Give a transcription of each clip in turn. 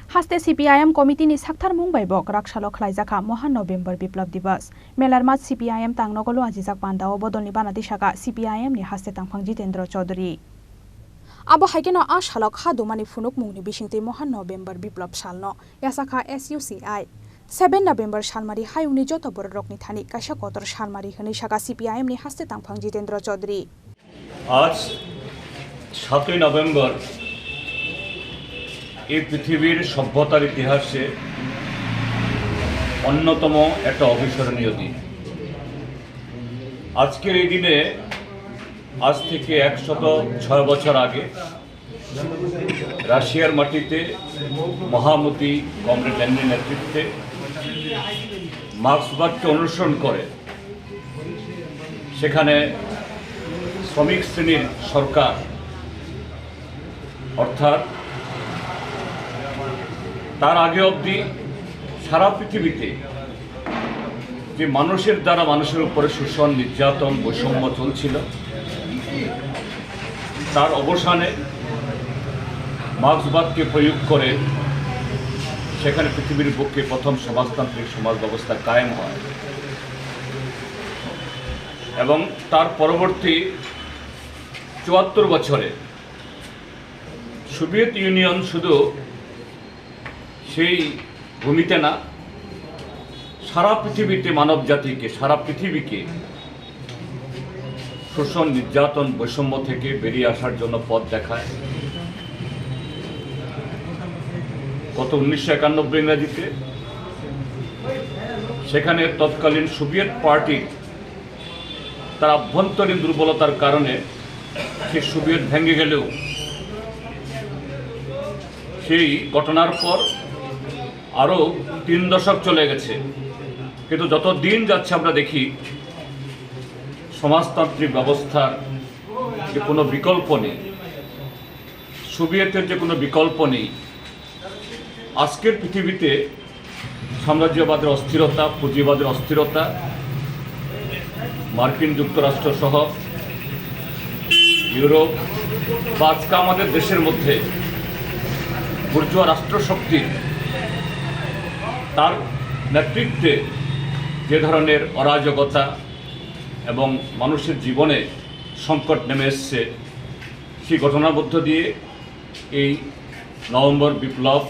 Haste CPIM Committee ni Saktharmung baibo Kraksalo Khlaijakha Mahan November Biplab Dibash Melarmat CPIM tangnogolo ajijak pandao bodolni banati saka CPIM ni Haste tangphang Jitendra Chaudhary Abo haikeno a shalok hadumani funuk mungni bisingti Mahan November Biplab salno yasakha SUCI 7 November salmari hayungni joto borokni thani kaisa kotor salmari hini saka CPIM ni Haste tangphang Jitendra Chaudhary আজ 7 November এই পৃথিবীর সভ্যতার ইতিহাসে অন্যতম একটা অবিস্মরণীয় দিন। আজকের এই দিনে আজ থেকে 106 বছর আগে রাশিয়ার মাটিতে মহামতি কমরেড লেনিনের নেতৃত্বে মার্ক্সবাদকে অনুসরণ করে সেখানে শ্রমিক শ্রেণীর সরকার অর্থাৎ তার আগে অবধি সারা পৃথিবীতে যে মানুষের দ্বারা মানুষের উপরে শোষণ নির্যাতন বৈষম্য চলছিল তার অবসানে মার্ক্সবাদকে প্রয়োগ করে সেখানে পৃথিবীর বুকে প্রথম সমাজতান্ত্রিক সমাজ ব্যবস্থা কায়েম হয় এবং তার পরবর্তী 74 বছরে সোভিয়েত ইউনিয়ন শুধু সেই ভূমিতে না সারা পৃথিবীতে মানব জাতিকে সারা পৃথিবীকে শোষণ নির্যাতন বৈষম্য থেকে বেরিয়ে আসার জন্য পথ দেখায়। গত 1991 ইংরেজিতে সেখানে তৎকালীন সোভিয়েত পার্টি তার আভ্যন্তরীণ দুর্বলতার কারণে সে সোভিয়েত ভেঙে গেলেও সেই ঘটনার পর আরও 3 দশক চলে গেছে, কিন্তু যত দিন যাচ্ছে আমরা দেখি সমাজতান্ত্রিক ব্যবস্থার যে কোনো বিকল্প নেই, সোভিয়েতের যে কোনো বিকল্প নেই। আজকের পৃথিবীতে সাম্রাজ্যবাদের অস্থিরতা, পুঁজিবাদের অস্থিরতা, মার্কিন যুক্তরাষ্ট্র সহ ইউরোপ বা আজকে আমাদের দেশের মধ্যে বুর্জোয়া রাষ্ট্রশক্তি তার নেতৃত্বে যে ধরনের অরাজকতা এবং মানুষের জীবনে সংকট নেমে এসছে সেই ঘটনার মধ্য দিয়ে এই নভেম্বর বিপ্লব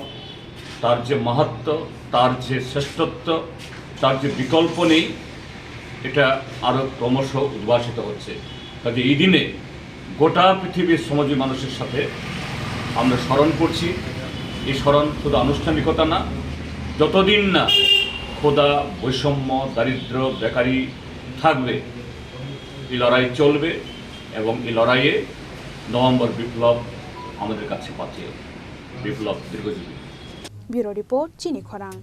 তার যে মাহাত্ম্য, তার যে শ্রেষ্ঠত্ব, তার যে বিকল্প নেই, এটা আরও ক্রমশ উদ্ভাসিত হচ্ছে। কাজে এই দিনে গোটা পৃথিবীর সমাজী মানুষের সাথে আমরা স্মরণ করছি। এই স্মরণ শুধু আনুষ্ঠানিকতা না, যতদিন না ক্ষুধা, বৈষম্য, দারিদ্র্য, বেকারি থাকবে এই লড়াই চলবে এবং এই লড়াইয়ে নভেম্বর বিপ্লব আমাদের কাছে পাঠিয়ে বিপ্লব দীর্ঘজীবী। ব্যুরো রিপোর্ট চিনি খরাং।